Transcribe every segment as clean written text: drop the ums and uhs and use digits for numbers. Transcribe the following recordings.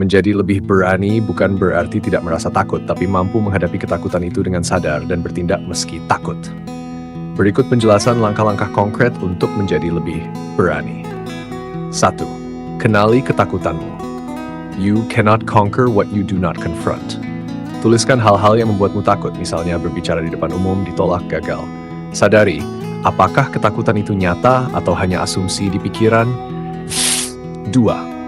Menjadi lebih berani bukan berarti tidak merasa takut, tapi mampu menghadapi ketakutan itu dengan sadar dan bertindak meski takut. Berikut penjelasan langkah-langkah konkret untuk menjadi lebih berani. 1. Kenali ketakutanmu. You cannot conquer what you do not confront. Tuliskan hal-hal yang membuatmu takut, misalnya berbicara di depan umum, ditolak, gagal. Sadari, apakah ketakutan itu nyata atau hanya asumsi di pikiran? 2.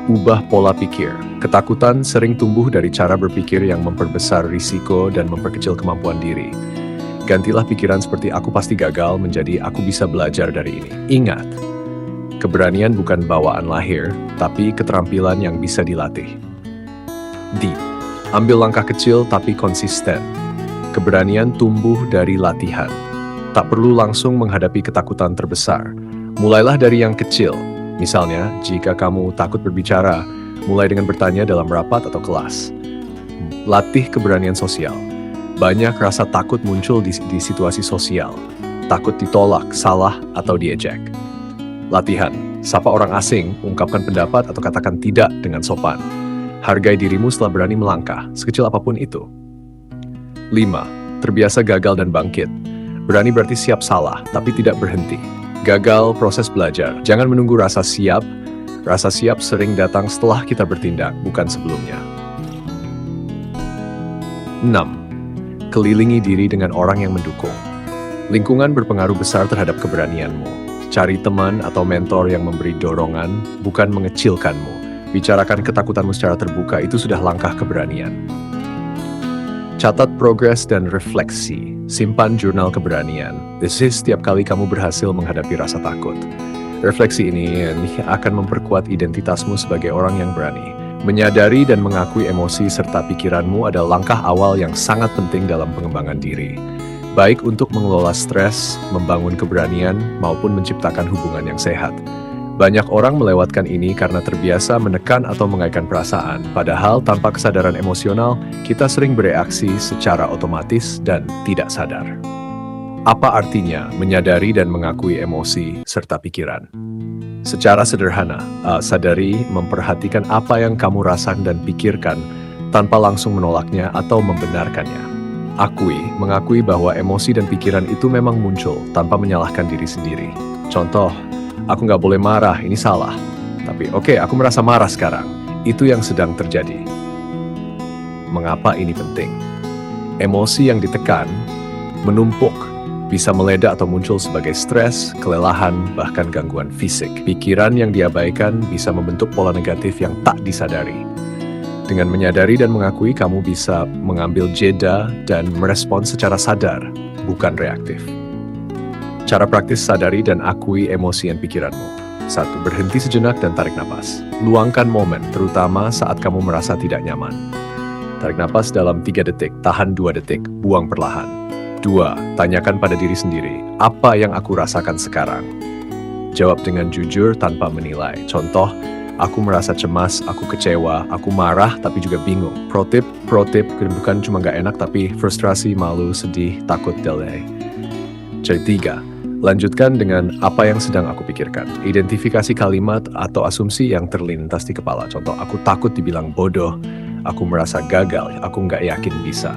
Ubah pola pikir. Ketakutan sering tumbuh dari cara berpikir yang memperbesar risiko dan memperkecil kemampuan diri. Gantilah pikiran seperti aku pasti gagal menjadi aku bisa belajar dari ini. Ingat, keberanian bukan bawaan lahir, tapi keterampilan yang bisa dilatih. D. Ambil langkah kecil tapi konsisten. Keberanian tumbuh dari latihan. Tak perlu langsung menghadapi ketakutan terbesar. Mulailah dari yang kecil. Misalnya, jika kamu takut berbicara, mulai dengan bertanya dalam rapat atau kelas. Latih keberanian sosial. Banyak rasa takut muncul di situasi sosial. Takut ditolak, salah, atau diejek. Latihan. Sapa orang asing, ungkapkan pendapat atau katakan tidak dengan sopan. Hargai dirimu setelah berani melangkah, sekecil apapun itu. 5. Terbiasa gagal dan bangkit. Berani berarti siap salah, tapi tidak berhenti. Gagal proses belajar. Jangan menunggu rasa siap. Rasa siap sering datang setelah kita bertindak, bukan sebelumnya. 6. Kelilingi diri dengan orang yang mendukung. Lingkungan berpengaruh besar terhadap keberanianmu. Cari teman atau mentor yang memberi dorongan, bukan mengecilkanmu. Bicarakan ketakutanmu secara terbuka, itu sudah langkah keberanian. Catat progres dan refleksi. Simpan jurnal keberanian. This is setiap kali kamu berhasil menghadapi rasa takut. Refleksi ini akan memperkuat identitasmu sebagai orang yang berani. Menyadari dan mengakui emosi serta pikiranmu adalah langkah awal yang sangat penting dalam pengembangan diri. Baik untuk mengelola stres, membangun keberanian, maupun menciptakan hubungan yang sehat. Banyak orang melewatkan ini karena terbiasa menekan atau mengaitkan perasaan. Padahal tanpa kesadaran emosional, kita sering bereaksi secara otomatis dan tidak sadar. Apa artinya menyadari dan mengakui emosi serta pikiran? Secara sederhana, sadari memperhatikan apa yang kamu rasakan dan pikirkan tanpa langsung menolaknya atau membenarkannya. Mengakui bahwa emosi dan pikiran itu memang muncul tanpa menyalahkan diri sendiri. Contoh, aku nggak boleh marah, ini salah. Tapi oke, aku merasa marah sekarang. Itu yang sedang terjadi. Mengapa ini penting? Emosi yang ditekan, menumpuk, bisa meledak atau muncul sebagai stres, kelelahan, bahkan gangguan fisik. Pikiran yang diabaikan bisa membentuk pola negatif yang tak disadari. Dengan menyadari dan mengakui, kamu bisa mengambil jeda dan merespon secara sadar, bukan reaktif. Cara praktis sadari dan akui emosi dan pikiranmu. 1. Berhenti sejenak dan tarik napas. Luangkan momen, terutama saat kamu merasa tidak nyaman. Tarik napas dalam 3 detik, tahan 2 detik, buang perlahan. 2. Tanyakan pada diri sendiri, apa yang aku rasakan sekarang? Jawab dengan jujur tanpa menilai. Contoh, aku merasa cemas, aku kecewa, aku marah tapi juga bingung. Pro tip, bukan cuma gak enak tapi frustrasi, malu, sedih, takut, delay. Jadi 3. Lanjutkan dengan apa yang sedang aku pikirkan. Identifikasi kalimat atau asumsi yang terlintas di kepala. Contoh, aku takut dibilang bodoh, aku merasa gagal, aku nggak yakin bisa.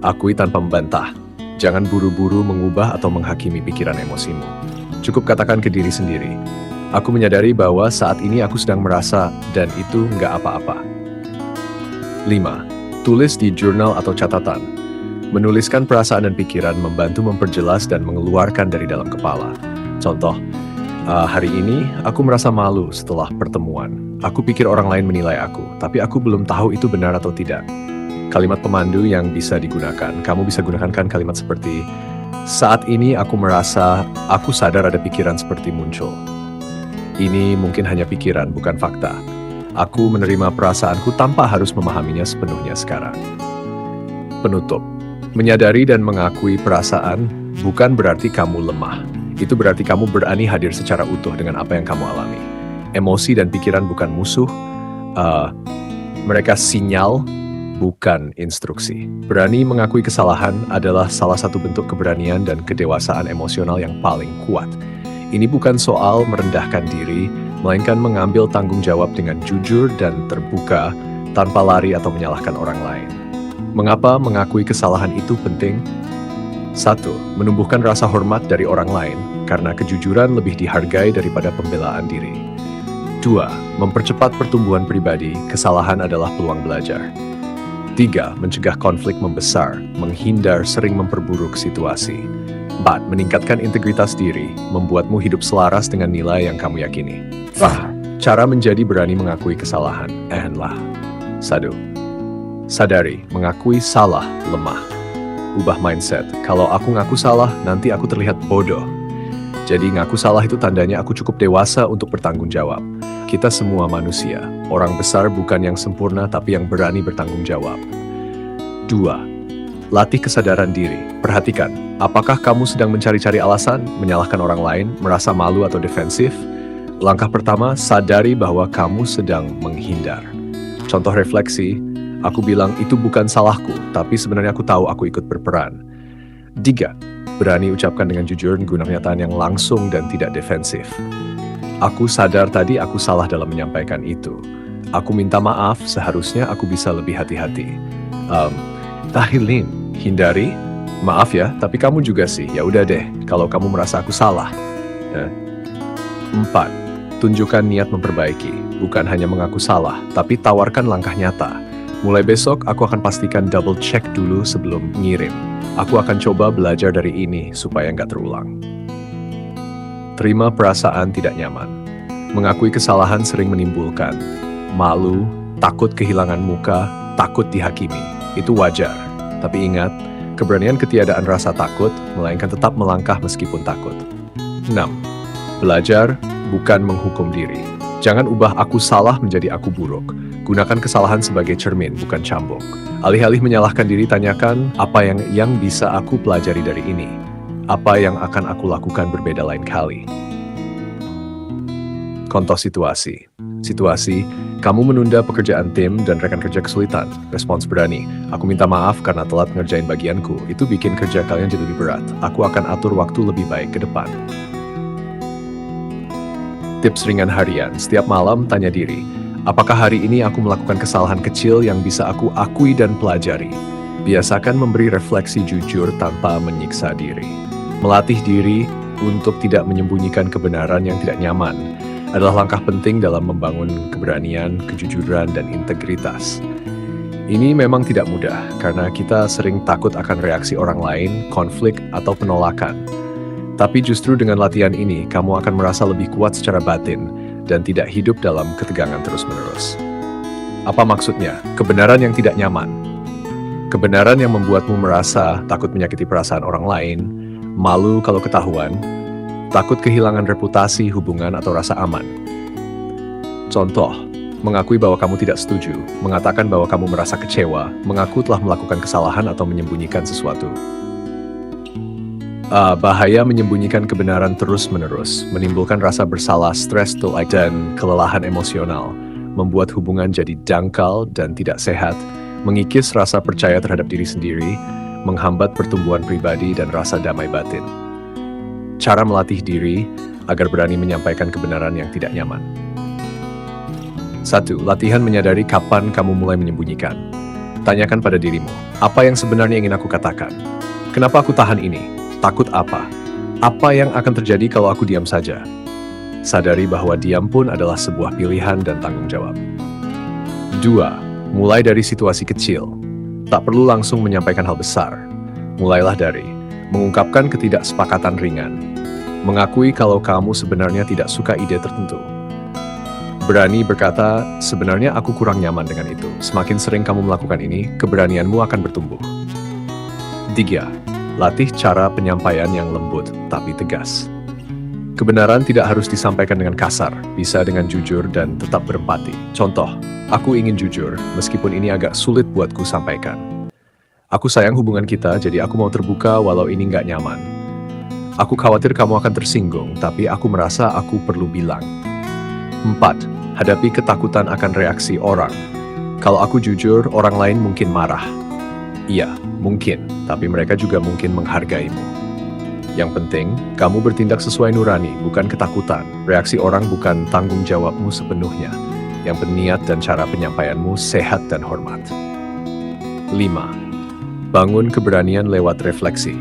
Akui tanpa membantah. Jangan buru-buru mengubah atau menghakimi pikiran emosimu. Cukup katakan ke diri sendiri, aku menyadari bahwa saat ini aku sedang merasa dan itu nggak apa-apa. 5. Tulis di jurnal atau catatan. Menuliskan perasaan dan pikiran membantu memperjelas dan mengeluarkan dari dalam kepala. Contoh, hari ini aku merasa malu setelah pertemuan. Aku pikir orang lain menilai aku, tapi aku belum tahu itu benar atau tidak. Kalimat pemandu yang bisa digunakan. Kamu bisa gunakan kalimat seperti, saat ini aku merasa, aku sadar ada pikiran seperti muncul. Ini mungkin hanya pikiran, bukan fakta. Aku menerima perasaanku tanpa harus memahaminya sepenuhnya sekarang. Penutup. Menyadari dan mengakui perasaan bukan berarti kamu lemah. Itu berarti kamu berani hadir secara utuh dengan apa yang kamu alami. Emosi dan pikiran bukan musuh. Mereka sinyal, bukan instruksi. Berani mengakui kesalahan adalah salah satu bentuk keberanian dan kedewasaan emosional yang paling kuat. Ini bukan soal merendahkan diri, melainkan mengambil tanggung jawab dengan jujur dan terbuka tanpa lari atau menyalahkan orang lain. Mengapa mengakui kesalahan itu penting? 1. Menumbuhkan rasa hormat dari orang lain, karena kejujuran lebih dihargai daripada pembelaan diri. 2. Mempercepat pertumbuhan pribadi, kesalahan adalah peluang belajar. 3. Mencegah konflik membesar, menghindar sering memperburuk situasi. 4. Meningkatkan integritas diri, membuatmu hidup selaras dengan nilai yang kamu yakini. Cara menjadi berani mengakui kesalahan. 1. Sadari, mengakui salah lemah. Ubah mindset, kalau aku ngaku salah, nanti aku terlihat bodoh. Jadi ngaku salah itu tandanya aku cukup dewasa untuk bertanggung jawab. Kita semua manusia, orang besar bukan yang sempurna tapi yang berani bertanggung jawab. 2. Latih kesadaran diri. Perhatikan, apakah kamu sedang mencari-cari alasan, menyalahkan orang lain, merasa malu atau defensif? Langkah pertama, sadari bahwa kamu sedang menghindar. Contoh refleksi, aku bilang itu bukan salahku, tapi sebenarnya aku tahu aku ikut berperan. 3. Berani ucapkan dengan jujur guna kenyataan yang langsung dan tidak defensif. Aku sadar tadi aku salah dalam menyampaikan itu. Aku minta maaf, seharusnya aku bisa lebih hati-hati. Tahilin, hindari? Maaf ya, tapi kamu juga sih. Ya udah deh, kalau kamu merasa aku salah. 4. Tunjukkan niat memperbaiki, bukan hanya mengaku salah, tapi tawarkan langkah nyata. Mulai besok, aku akan pastikan double check dulu sebelum ngirim. Aku akan coba belajar dari ini supaya nggak terulang. Terima perasaan tidak nyaman. Mengakui kesalahan sering menimbulkan malu, takut kehilangan muka, takut dihakimi. Itu wajar. Tapi ingat, keberanian ketiadaan rasa takut, melainkan tetap melangkah meskipun takut. 6. Belajar, bukan menghukum diri. Jangan ubah aku salah menjadi aku buruk. Gunakan kesalahan sebagai cermin, bukan cambuk. Alih-alih menyalahkan diri, tanyakan, apa yang bisa aku pelajari dari ini? Apa yang akan aku lakukan berbeda lain kali? Contoh situasi. Situasi, kamu menunda pekerjaan tim dan rekan kerja kesulitan. Respons berani, aku minta maaf karena telat ngerjain bagianku. Itu bikin kerja kalian jadi lebih berat. Aku akan atur waktu lebih baik ke depan. Tips ringan harian, setiap malam tanya diri, apakah hari ini aku melakukan kesalahan kecil yang bisa aku akui dan pelajari? Biasakan memberi refleksi jujur tanpa menyiksa diri. Melatih diri untuk tidak menyembunyikan kebenaran yang tidak nyaman adalah langkah penting dalam membangun keberanian, kejujuran, dan integritas. Ini memang tidak mudah, karena kita sering takut akan reaksi orang lain, konflik, atau penolakan. Tapi justru dengan latihan ini, kamu akan merasa lebih kuat secara batin dan tidak hidup dalam ketegangan terus-menerus. Apa maksudnya? Kebenaran yang tidak nyaman. Kebenaran yang membuatmu merasa takut menyakiti perasaan orang lain, malu kalau ketahuan, takut kehilangan reputasi, hubungan, atau rasa aman. Contoh, mengakui bahwa kamu tidak setuju, mengatakan bahwa kamu merasa kecewa, mengaku telah melakukan kesalahan atau menyembunyikan sesuatu. Bahaya menyembunyikan kebenaran terus-menerus, menimbulkan rasa bersalah, stres, dan kelelahan emosional, membuat hubungan jadi dangkal dan tidak sehat, mengikis rasa percaya terhadap diri sendiri, menghambat pertumbuhan pribadi dan rasa damai batin. Cara melatih diri agar berani menyampaikan kebenaran yang tidak nyaman. 1. Latihan menyadari kapan kamu mulai menyembunyikan. Tanyakan pada dirimu, apa yang sebenarnya ingin aku katakan? Kenapa aku tahan ini? Takut apa? Apa yang akan terjadi kalau aku diam saja? Sadari bahwa diam pun adalah sebuah pilihan dan tanggung jawab. 2. Mulai dari situasi kecil. Tak perlu langsung menyampaikan hal besar. Mulailah dari mengungkapkan ketidaksepakatan ringan. Mengakui kalau kamu sebenarnya tidak suka ide tertentu. Berani berkata, sebenarnya aku kurang nyaman dengan itu. Semakin sering kamu melakukan ini, keberanianmu akan bertumbuh. 3. Latih cara penyampaian yang lembut tapi tegas. Kebenaran tidak harus disampaikan dengan kasar, bisa dengan jujur dan tetap berempati. Contoh, aku ingin jujur, meskipun ini agak sulit buatku sampaikan. Aku sayang hubungan kita, jadi aku mau terbuka walau ini nggak nyaman. Aku khawatir kamu akan tersinggung, tapi aku merasa aku perlu bilang. 4. Hadapi ketakutan akan reaksi orang. Kalau aku jujur, orang lain mungkin marah. Iya, mungkin, tapi mereka juga mungkin menghargaimu. Yang penting, kamu bertindak sesuai nurani, bukan ketakutan. Reaksi orang bukan tanggung jawabmu sepenuhnya. Yang berniat dan cara penyampaianmu sehat dan hormat. 5. Bangun keberanian lewat refleksi.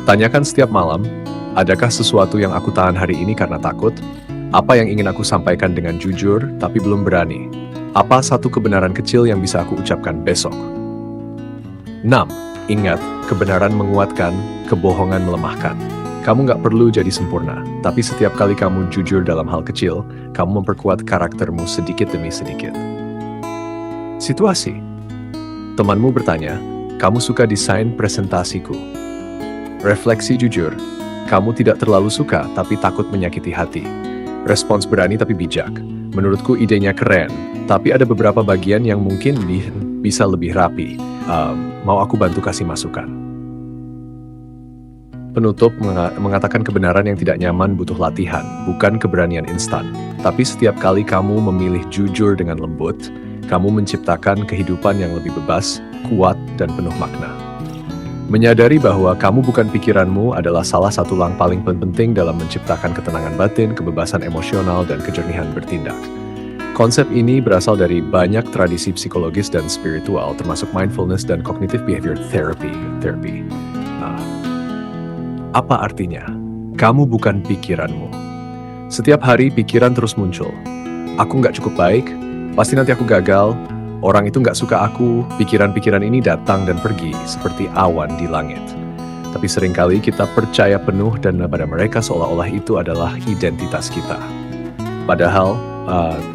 Tanyakan setiap malam, adakah sesuatu yang aku tahan hari ini karena takut? Apa yang ingin aku sampaikan dengan jujur, tapi belum berani? Apa satu kebenaran kecil yang bisa aku ucapkan besok? 6. Ingat, kebenaran menguatkan, kebohongan melemahkan. Kamu nggak perlu jadi sempurna, tapi setiap kali kamu jujur dalam hal kecil, kamu memperkuat karaktermu sedikit demi sedikit. Situasi. Temanmu bertanya, kamu suka desain presentasiku? Refleksi jujur, kamu tidak terlalu suka tapi takut menyakiti hati. Respons berani tapi bijak. Menurutku idenya keren, tapi ada beberapa bagian yang mungkin bisa lebih rapi. Mau aku bantu kasih masukan? Penutup mengatakan kebenaran yang tidak nyaman butuh latihan, bukan keberanian instan. Tapi setiap kali kamu memilih jujur dengan lembut, kamu menciptakan kehidupan yang lebih bebas, kuat, dan penuh makna. Menyadari bahwa kamu bukan pikiranmu adalah salah satu langkah paling penting dalam menciptakan ketenangan batin, kebebasan emosional, dan kejernihan bertindak. Konsep ini berasal dari banyak tradisi psikologis dan spiritual, termasuk mindfulness dan cognitive behavior therapy. Apa artinya? Kamu bukan pikiranmu. Setiap hari pikiran terus muncul. Aku nggak cukup baik, pasti nanti aku gagal, orang itu nggak suka aku, pikiran-pikiran ini datang dan pergi seperti awan di langit. Tapi seringkali kita percaya penuh dan pada mereka seolah-olah itu adalah identitas kita. Padahal,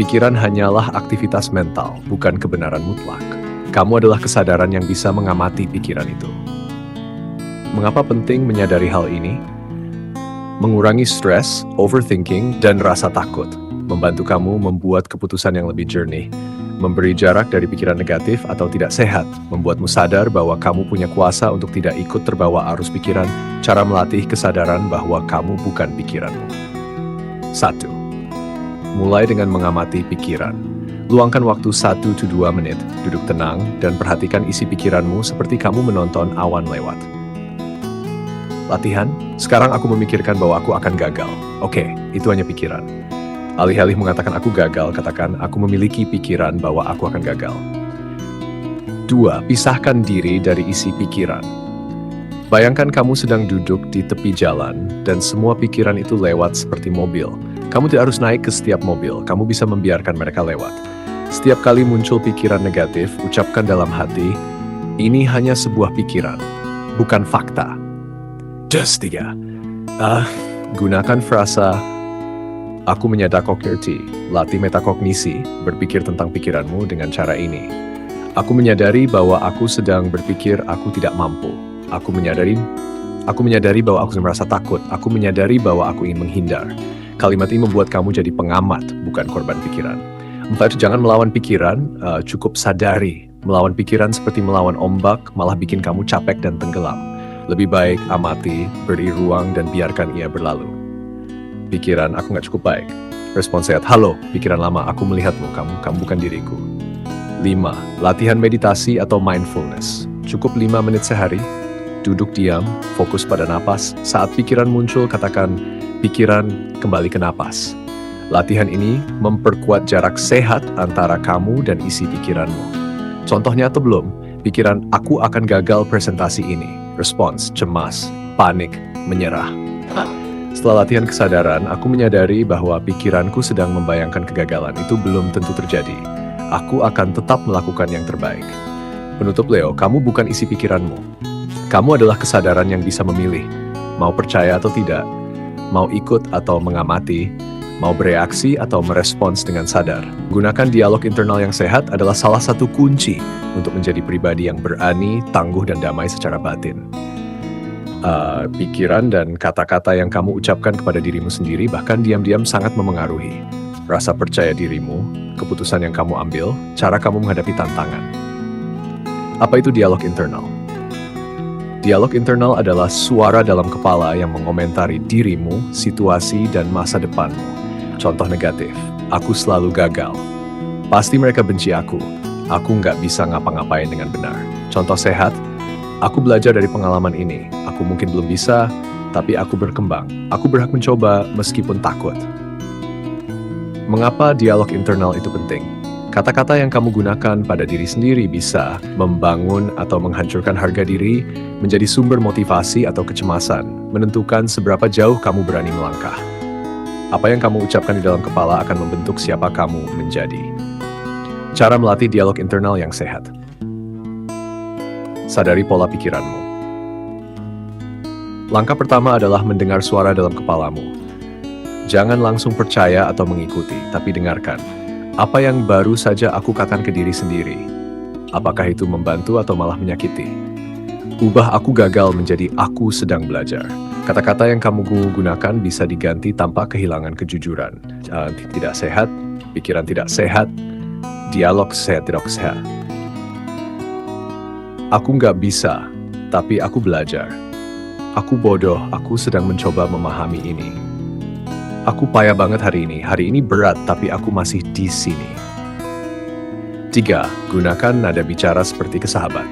pikiran hanyalah aktivitas mental, bukan kebenaran mutlak. Kamu adalah kesadaran yang bisa mengamati pikiran itu. Mengapa penting menyadari hal ini? Mengurangi stres, overthinking, dan rasa takut. Membantu kamu membuat keputusan yang lebih jernih. Memberi jarak dari pikiran negatif atau tidak sehat. Membuatmu sadar bahwa kamu punya kuasa untuk tidak ikut terbawa arus pikiran. Cara melatih kesadaran bahwa kamu bukan pikiranmu. 1. Mulai dengan mengamati pikiran. Luangkan waktu 1-2 menit, duduk tenang, dan perhatikan isi pikiranmu seperti kamu menonton awan lewat. Latihan, sekarang aku memikirkan bahwa aku akan gagal. Oke, itu hanya pikiran. Alih-alih mengatakan aku gagal, katakan aku memiliki pikiran bahwa aku akan gagal. 2. Pisahkan diri dari isi pikiran. Bayangkan kamu sedang duduk di tepi jalan, dan semua pikiran itu lewat seperti mobil. Kamu tidak harus naik ke setiap mobil, kamu bisa membiarkan mereka lewat. Setiap kali muncul pikiran negatif, ucapkan dalam hati, ini hanya sebuah pikiran, bukan fakta. 3. Gunakan frasa, aku mengerti, latih metakognisi, berpikir tentang pikiranmu dengan cara ini. Aku menyadari bahwa aku sedang berpikir aku tidak mampu. Aku menyadari bahwa aku merasa takut. Aku menyadari bahwa aku ingin menghindar. Kalimat ini membuat kamu jadi pengamat, bukan korban pikiran. 4. Jangan melawan pikiran, cukup sadari. Melawan pikiran seperti melawan ombak, malah bikin kamu capek dan tenggelam. Lebih baik amati, beri ruang, dan biarkan ia berlalu. Pikiran, aku nggak cukup baik. Respon sehat, halo, pikiran lama, aku melihatmu, kamu bukan diriku. 5. Latihan meditasi atau mindfulness. Cukup 5 menit sehari. Duduk diam, fokus pada napas. Saat pikiran muncul, katakan, pikiran kembali ke napas. Latihan ini memperkuat jarak sehat antara kamu dan isi pikiranmu. Contohnya atau belum? Pikiran, aku akan gagal presentasi ini. Respons, cemas, panik, menyerah. Setelah latihan kesadaran, aku menyadari bahwa pikiranku sedang membayangkan kegagalan. Itu belum tentu terjadi. Aku akan tetap melakukan yang terbaik. Penutup Leo, kamu bukan isi pikiranmu. Kamu adalah kesadaran yang bisa memilih. Mau percaya atau tidak, mau ikut atau mengamati, mau bereaksi atau merespons dengan sadar. Gunakan dialog internal yang sehat adalah salah satu kunci untuk menjadi pribadi yang berani, tangguh, dan damai secara batin. Pikiran dan kata-kata yang kamu ucapkan kepada dirimu sendiri bahkan diam-diam sangat memengaruhi. Rasa percaya dirimu, keputusan yang kamu ambil, cara kamu menghadapi tantangan. Apa itu dialog internal? Dialog internal adalah suara dalam kepala yang mengomentari dirimu, situasi, dan masa depanmu. Contoh negatif, aku selalu gagal. Pasti mereka benci aku nggak bisa ngapa-ngapain dengan benar. Contoh sehat, aku belajar dari pengalaman ini. Aku mungkin belum bisa, tapi aku berkembang. Aku berhak mencoba meskipun takut. Mengapa dialog internal itu penting? Kata-kata yang kamu gunakan pada diri sendiri bisa membangun atau menghancurkan harga diri, menjadi sumber motivasi atau kecemasan, menentukan seberapa jauh kamu berani melangkah. Apa yang kamu ucapkan di dalam kepala akan membentuk siapa kamu menjadi. Cara melatih dialog internal yang sehat. Sadari pola pikiranmu. Langkah pertama adalah mendengar suara dalam kepalamu. Jangan langsung percaya atau mengikuti, tapi dengarkan. Apa yang baru saja aku katakan ke diri sendiri? Apakah itu membantu atau malah menyakiti? Ubah aku gagal menjadi aku sedang belajar. Kata-kata yang kamu gunakan bisa diganti tanpa kehilangan kejujuran. Tidak sehat, pikiran tidak sehat, dialog sehat tidak sehat. Aku nggak bisa, tapi aku belajar. Aku bodoh, aku sedang mencoba memahami ini. Aku payah banget hari ini berat, tapi aku masih di sini. 3. Gunakan nada bicara seperti ke sahabat.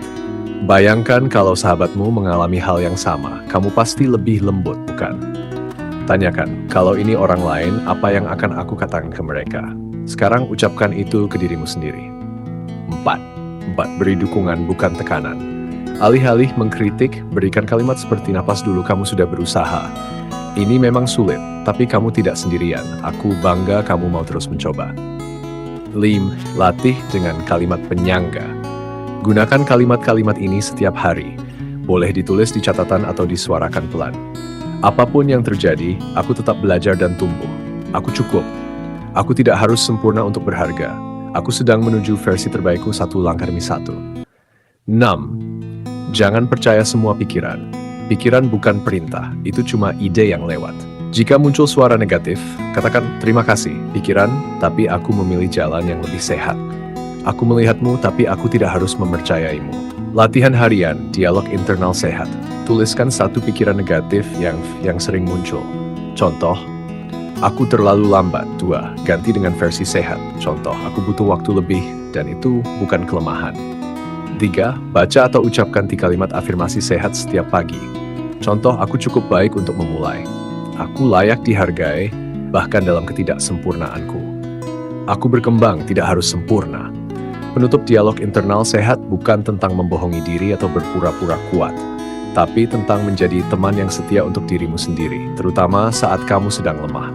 Bayangkan kalau sahabatmu mengalami hal yang sama, kamu pasti lebih lembut, bukan? Tanyakan, kalau ini orang lain, apa yang akan aku katakan ke mereka? Sekarang ucapkan itu ke dirimu sendiri. 4. Beri dukungan, bukan tekanan. Alih-alih mengkritik, berikan kalimat seperti napas dulu, kamu sudah berusaha. Ini memang sulit, tapi kamu tidak sendirian. Aku bangga kamu mau terus mencoba. 5. Latih dengan kalimat penyangga. Gunakan kalimat-kalimat ini setiap hari. Boleh ditulis di catatan atau disuarakan pelan. Apapun yang terjadi, aku tetap belajar dan tumbuh. Aku cukup. Aku tidak harus sempurna untuk berharga. Aku sedang menuju versi terbaikku satu langkah demi satu. 6. Jangan percaya semua pikiran. Pikiran bukan perintah, itu cuma ide yang lewat. Jika muncul suara negatif, katakan terima kasih, pikiran, tapi aku memilih jalan yang lebih sehat. Aku melihatmu, tapi aku tidak harus mempercayaimu. Latihan harian, dialog internal sehat. Tuliskan satu pikiran negatif yang sering muncul. Contoh, aku terlalu lambat. 2. Ganti dengan versi sehat. Contoh, aku butuh waktu lebih, dan itu bukan kelemahan. 3. Baca atau ucapkan 3 kalimat afirmasi sehat setiap pagi. Contoh, aku cukup baik untuk memulai. Aku layak dihargai, bahkan dalam ketidaksempurnaanku. Aku berkembang, tidak harus sempurna. Penutup dialog internal sehat bukan tentang membohongi diri atau berpura-pura kuat, tapi tentang menjadi teman yang setia untuk dirimu sendiri, terutama saat kamu sedang lemah.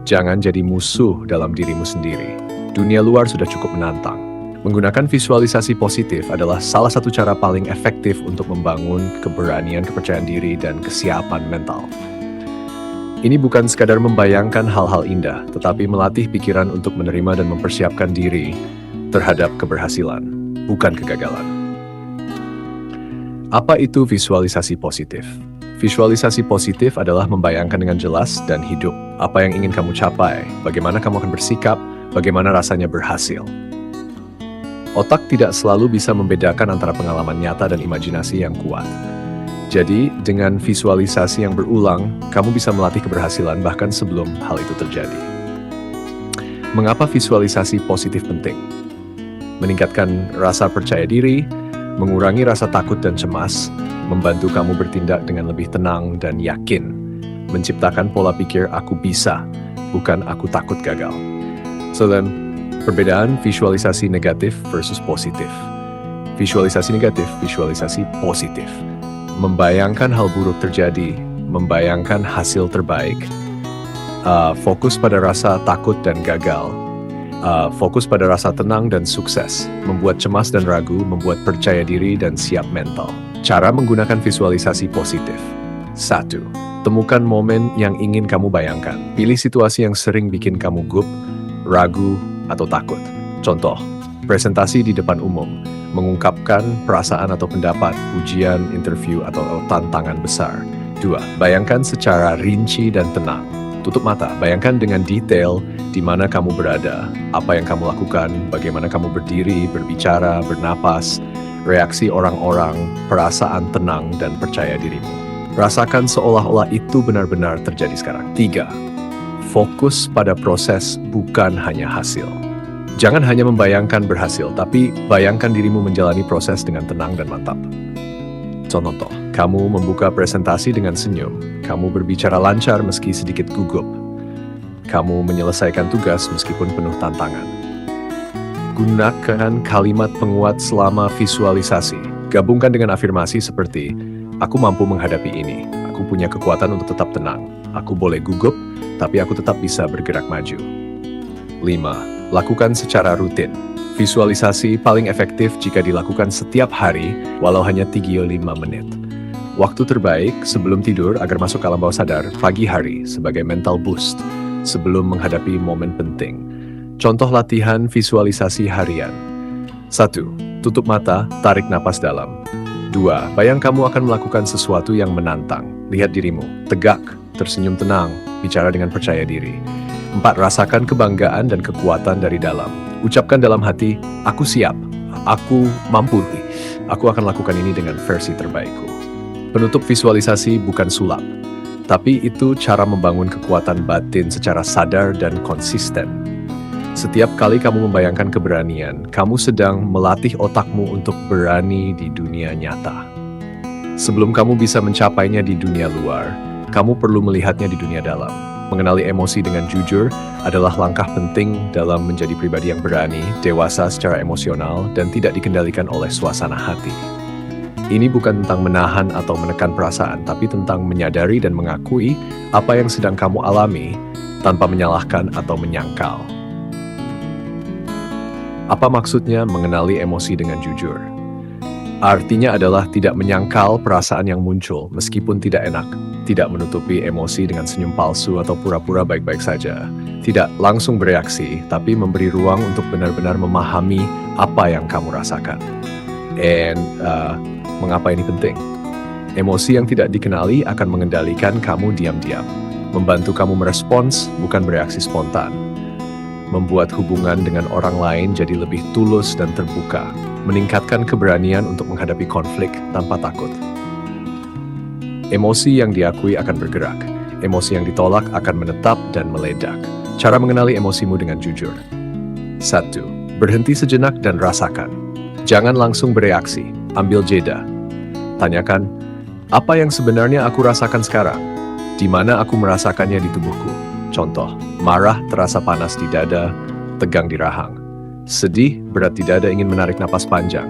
Jangan jadi musuh dalam dirimu sendiri. Dunia luar sudah cukup menantang. Menggunakan visualisasi positif adalah salah satu cara paling efektif untuk membangun keberanian, kepercayaan diri, dan kesiapan mental. Ini bukan sekadar membayangkan hal-hal indah, tetapi melatih pikiran untuk menerima dan mempersiapkan diri terhadap keberhasilan, bukan kegagalan. Apa itu visualisasi positif? Visualisasi positif adalah membayangkan dengan jelas dan hidup apa yang ingin kamu capai, bagaimana kamu akan bersikap, bagaimana rasanya berhasil. Otak tidak selalu bisa membedakan antara pengalaman nyata dan imajinasi yang kuat. Jadi, dengan visualisasi yang berulang, kamu bisa melatih keberhasilan bahkan sebelum hal itu terjadi. Mengapa visualisasi positif penting? Meningkatkan rasa percaya diri, mengurangi rasa takut dan cemas, membantu kamu bertindak dengan lebih tenang dan yakin, menciptakan pola pikir aku bisa, bukan aku takut gagal. So then, perbedaan visualisasi negatif versus positif. Visualisasi negatif, visualisasi positif. Membayangkan hal buruk terjadi, membayangkan hasil terbaik, fokus pada rasa takut dan gagal, fokus pada rasa tenang dan sukses, membuat cemas dan ragu, membuat percaya diri dan siap mental. Cara menggunakan visualisasi positif. 1. Temukan momen yang ingin kamu bayangkan. Pilih situasi yang sering bikin kamu gup, ragu, atau takut. Contoh, presentasi di depan umum, mengungkapkan perasaan atau pendapat, ujian, interview, atau tantangan besar. 2. Bayangkan secara rinci dan tenang. Tutup mata, bayangkan dengan detail di mana kamu berada, apa yang kamu lakukan, bagaimana kamu berdiri, berbicara, bernapas, reaksi orang-orang, perasaan tenang dan percaya dirimu. Rasakan seolah-olah itu benar-benar terjadi sekarang. 3. Fokus pada proses, bukan hanya hasil. Jangan hanya membayangkan berhasil, tapi bayangkan dirimu menjalani proses dengan tenang dan mantap. Contoh, kamu membuka presentasi dengan senyum. Kamu berbicara lancar meski sedikit gugup. Kamu menyelesaikan tugas meskipun penuh tantangan. Gunakan kalimat penguat selama visualisasi. Gabungkan dengan afirmasi seperti, aku mampu menghadapi ini. Aku punya kekuatan untuk tetap tenang. Aku boleh gugup, tapi aku tetap bisa bergerak maju. 5. Lakukan secara rutin. Visualisasi paling efektif jika dilakukan setiap hari, walau hanya 35 menit. Waktu terbaik sebelum tidur agar masuk alam bawah sadar pagi hari sebagai mental boost sebelum menghadapi momen penting. Contoh latihan visualisasi harian. 1. Tutup mata, tarik napas dalam. 2. Bayang kamu akan melakukan sesuatu yang menantang. Lihat dirimu, tegak, tersenyum tenang, bicara dengan percaya diri. 4. Rasakan kebanggaan dan kekuatan dari dalam. Ucapkan dalam hati, aku siap, aku mampu, aku akan lakukan ini dengan versi terbaikku. Penutup visualisasi bukan sulap, tapi itu cara membangun kekuatan batin secara sadar dan konsisten. Setiap kali kamu membayangkan keberanian, kamu sedang melatih otakmu untuk berani di dunia nyata. Sebelum kamu bisa mencapainya di dunia luar, kamu perlu melihatnya di dunia dalam. Mengenali emosi dengan jujur adalah langkah penting dalam menjadi pribadi yang berani, dewasa secara emosional, dan tidak dikendalikan oleh suasana hati. Ini bukan tentang menahan atau menekan perasaan, tapi tentang menyadari dan mengakui apa yang sedang kamu alami tanpa menyalahkan atau menyangkal. Apa maksudnya mengenali emosi dengan jujur? Artinya adalah tidak menyangkal perasaan yang muncul meskipun tidak enak, tidak menutupi emosi dengan senyum palsu atau pura-pura baik-baik saja, tidak langsung bereaksi, tapi memberi ruang untuk benar-benar memahami apa yang kamu rasakan. Mengapa ini penting? Emosi yang tidak dikenali akan mengendalikan kamu diam-diam, membantu kamu merespons, bukan bereaksi spontan, membuat hubungan dengan orang lain jadi lebih tulus dan terbuka, meningkatkan keberanian untuk menghadapi konflik tanpa takut. Emosi yang diakui akan bergerak, emosi yang ditolak akan menetap dan meledak. Cara mengenali emosimu dengan jujur. 1. Berhenti sejenak dan rasakan. Jangan langsung bereaksi, ambil jeda. Tanyakan, apa yang sebenarnya aku rasakan sekarang? Di mana aku merasakannya di tubuhku? Contoh, marah terasa panas di dada, tegang di rahang. Sedih, berat di dada ingin menarik napas panjang.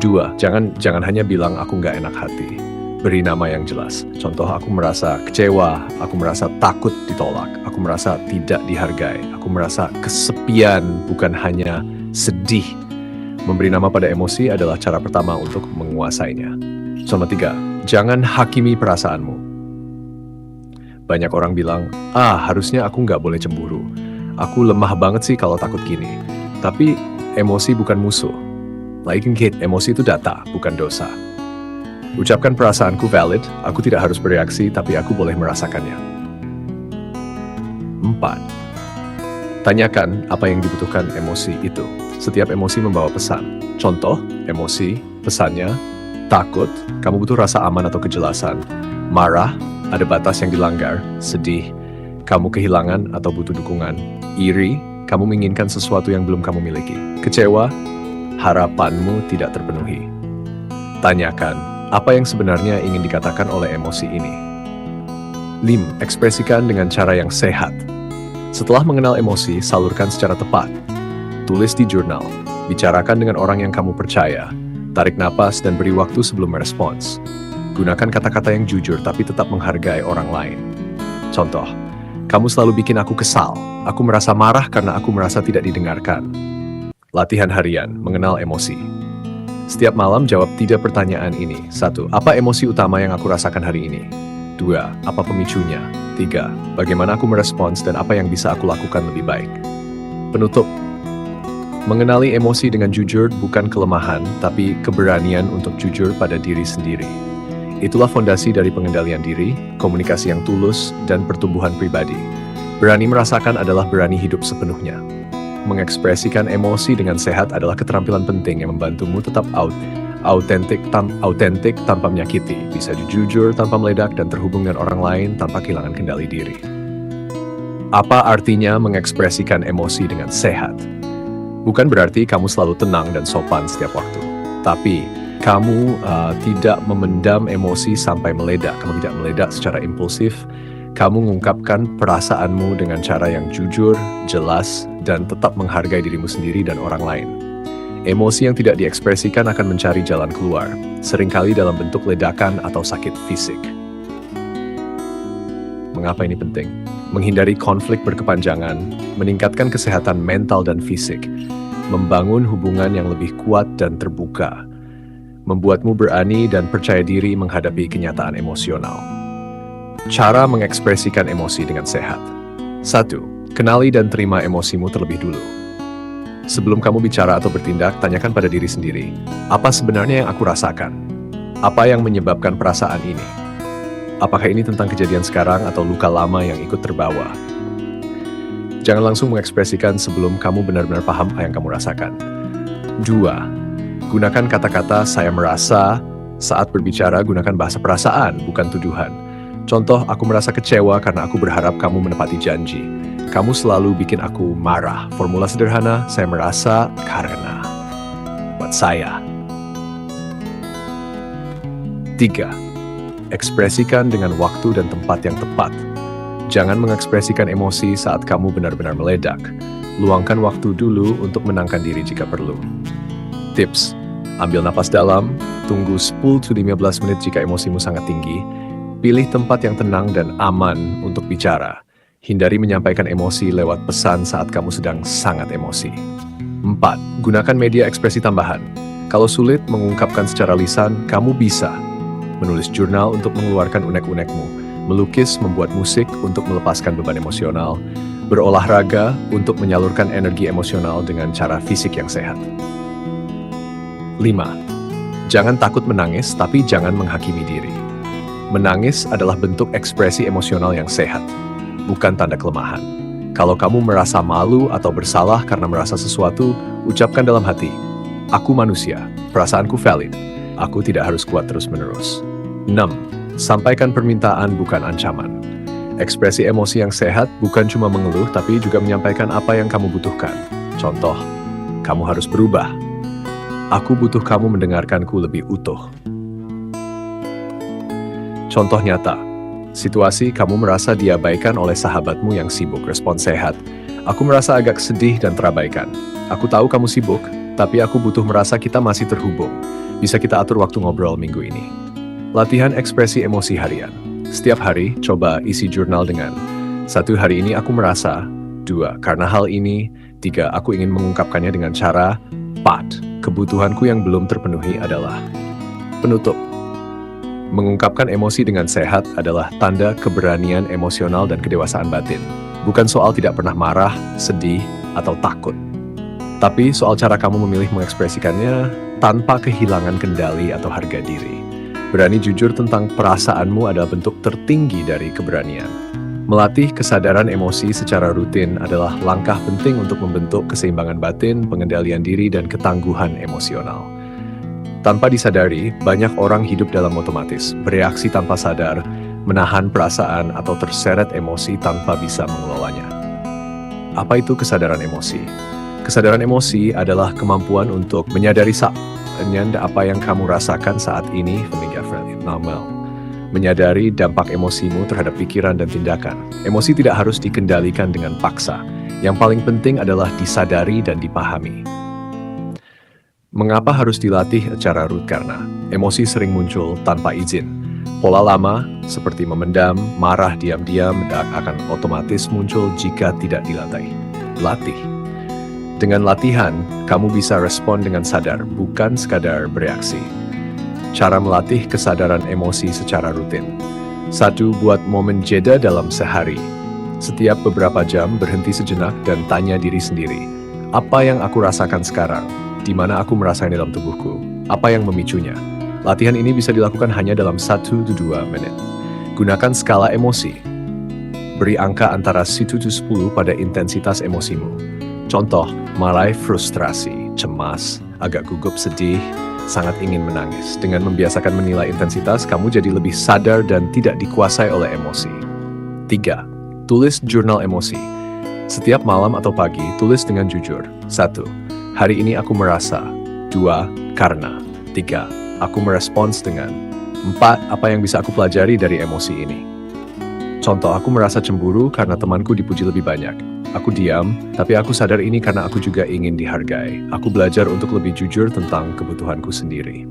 2. Jangan hanya bilang aku nggak enak hati. Beri nama yang jelas. Contoh, aku merasa kecewa, aku merasa takut ditolak, aku merasa tidak dihargai, aku merasa kesepian, bukan hanya sedih. Memberi nama pada emosi adalah cara pertama untuk menguasainya. Nomor 3. Jangan hakimi perasaanmu. Banyak orang bilang, harusnya aku nggak boleh cemburu. Aku lemah banget sih kalau takut gini. Tapi emosi bukan musuh. Like kid, emosi itu data, bukan dosa. Ucapkan perasaanku valid, aku tidak harus bereaksi, tapi aku boleh merasakannya. 4. Tanyakan apa yang dibutuhkan emosi itu. Setiap emosi membawa pesan. Contoh, emosi, pesannya, takut, kamu butuh rasa aman atau kejelasan. Marah, ada batas yang dilanggar. Sedih, kamu kehilangan atau butuh dukungan. Iri, kamu menginginkan sesuatu yang belum kamu miliki. Kecewa, harapanmu tidak terpenuhi. Tanyakan, apa yang sebenarnya ingin dikatakan oleh emosi ini? 5. Ekspresikan dengan cara yang sehat. Setelah mengenal emosi, salurkan secara tepat. Tulis di jurnal, bicarakan dengan orang yang kamu percaya, tarik napas dan beri waktu sebelum merespons. Gunakan kata-kata yang jujur tapi tetap menghargai orang lain. Contoh, kamu selalu bikin aku kesal, aku merasa marah karena aku merasa tidak didengarkan. Latihan harian, mengenal emosi. Setiap malam jawab 3 pertanyaan ini. 1. Apa emosi utama yang aku rasakan hari ini? 2. Apa pemicunya? 3. Bagaimana aku merespons dan apa yang bisa aku lakukan lebih baik? Penutup. Mengenali emosi dengan jujur bukan kelemahan, tapi keberanian untuk jujur pada diri sendiri. Itulah fondasi dari pengendalian diri, komunikasi yang tulus, dan pertumbuhan pribadi. Berani merasakan adalah berani hidup sepenuhnya. Mengekspresikan emosi dengan sehat adalah keterampilan penting yang membantumu tetap autentik tanpa menyakiti, bisa jujur tanpa meledak, dan terhubung dengan orang lain tanpa kehilangan kendali diri. Apa artinya mengekspresikan emosi dengan sehat? Bukan berarti kamu selalu tenang dan sopan setiap waktu, tapi Kamu tidak memendam emosi sampai meledak. Kamu tidak meledak secara impulsif. Kamu mengungkapkan perasaanmu dengan cara yang jujur, jelas, dan tetap menghargai dirimu sendiri dan orang lain. Emosi yang tidak diekspresikan akan mencari jalan keluar, seringkali dalam bentuk ledakan atau sakit fisik. Mengapa ini penting? Menghindari konflik berkepanjangan, meningkatkan kesehatan mental dan fisik, membangun hubungan yang lebih kuat dan terbuka, membuatmu berani dan percaya diri menghadapi kenyataan emosional. Cara mengekspresikan emosi dengan sehat. 1. Kenali dan terima emosimu terlebih dulu. Sebelum kamu bicara atau bertindak, tanyakan pada diri sendiri, apa sebenarnya yang aku rasakan? Apa yang menyebabkan perasaan ini? Apakah ini tentang kejadian sekarang atau luka lama yang ikut terbawa? Jangan langsung mengekspresikan sebelum kamu benar-benar paham apa yang kamu rasakan. 2. Gunakan kata-kata saya merasa. Saat berbicara, gunakan bahasa perasaan, bukan tuduhan. Contoh, aku merasa kecewa karena aku berharap kamu menepati janji. Kamu selalu bikin aku marah. Formula sederhana, saya merasa karena. Buat saya. 3. Ekspresikan dengan waktu dan tempat yang tepat. Jangan mengekspresikan emosi saat kamu benar-benar meledak. Luangkan waktu dulu untuk menenangkan diri jika perlu. Tips, ambil napas dalam, tunggu 10-15 menit jika emosimu sangat tinggi, pilih tempat yang tenang dan aman untuk bicara. Hindari menyampaikan emosi lewat pesan saat kamu sedang sangat emosi. 4. Gunakan media ekspresi tambahan. Kalau sulit mengungkapkan secara lisan, kamu bisa menulis jurnal untuk mengeluarkan unek-unekmu, melukis, membuat musik untuk melepaskan beban emosional, berolahraga untuk menyalurkan energi emosional dengan cara fisik yang sehat. 5. Jangan takut menangis, tapi jangan menghakimi diri. Menangis adalah bentuk ekspresi emosional yang sehat, bukan tanda kelemahan. Kalau kamu merasa malu atau bersalah karena merasa sesuatu, ucapkan dalam hati, aku manusia, perasaanku valid, aku tidak harus kuat terus-menerus. 6. Sampaikan permintaan, bukan ancaman. Ekspresi emosi yang sehat bukan cuma mengeluh, tapi juga menyampaikan apa yang kamu butuhkan. Contoh, kamu harus berubah. Aku butuh kamu mendengarkanku lebih utuh. Contoh nyata, situasi kamu merasa diabaikan oleh sahabatmu yang sibuk. Respon sehat, aku merasa agak sedih dan terabaikan. Aku tahu kamu sibuk, tapi aku butuh merasa kita masih terhubung. Bisa kita atur waktu ngobrol minggu ini. Latihan ekspresi emosi harian. Setiap hari, coba isi jurnal dengan 1. Hari ini aku merasa. 2. Karena hal ini. 3. Aku ingin mengungkapkannya dengan cara. 4. Kebutuhanku yang belum terpenuhi adalah. Penutup. Mengungkapkan emosi dengan sehat adalah tanda keberanian emosional dan kedewasaan batin. Bukan soal tidak pernah marah, sedih, atau takut. Tapi soal cara kamu memilih mengekspresikannya tanpa kehilangan kendali atau harga diri. Berani jujur tentang perasaanmu adalah bentuk tertinggi dari keberanian. Melatih kesadaran emosi secara rutin adalah langkah penting untuk membentuk keseimbangan batin, pengendalian diri, dan ketangguhan emosional. Tanpa disadari, banyak orang hidup dalam otomatis, bereaksi tanpa sadar, menahan perasaan atau terseret emosi tanpa bisa mengelolanya. Apa itu kesadaran emosi? Kesadaran emosi adalah kemampuan untuk menyadari apa yang kamu rasakan saat ini, menyadari dampak emosimu terhadap pikiran dan tindakan. Emosi tidak harus dikendalikan dengan paksa. Yang paling penting adalah disadari dan dipahami. Mengapa harus dilatih secara rutin? Karena emosi sering muncul tanpa izin. Pola lama, seperti memendam, marah diam-diam, akan otomatis muncul jika tidak dilatih. Dengan latihan, kamu bisa respon dengan sadar, bukan sekadar bereaksi. Cara melatih kesadaran emosi secara rutin. 1. Buat momen jeda dalam sehari. Setiap beberapa jam berhenti sejenak dan tanya diri sendiri, apa yang aku rasakan sekarang? Di mana aku merasakan dalam tubuhku? Apa yang memicunya? Latihan ini bisa dilakukan hanya dalam 1-2 menit. Gunakan skala emosi. Beri angka antara 1-10 pada intensitas emosimu. Contoh, mulai frustrasi, cemas, agak gugup, sedih, sangat ingin menangis. Dengan membiasakan menilai intensitas, kamu jadi lebih sadar dan tidak dikuasai oleh emosi. 3. Tulis jurnal emosi. Setiap malam atau pagi, tulis dengan jujur. 1. Hari ini aku merasa. 2. Karena. 3. Aku merespons dengan 4. Apa yang bisa aku pelajari dari emosi ini? Contoh, aku merasa cemburu karena temanku dipuji lebih banyak. Aku diam, tapi aku sadar ini karena aku juga ingin dihargai. Aku belajar untuk lebih jujur tentang kebutuhanku sendiri.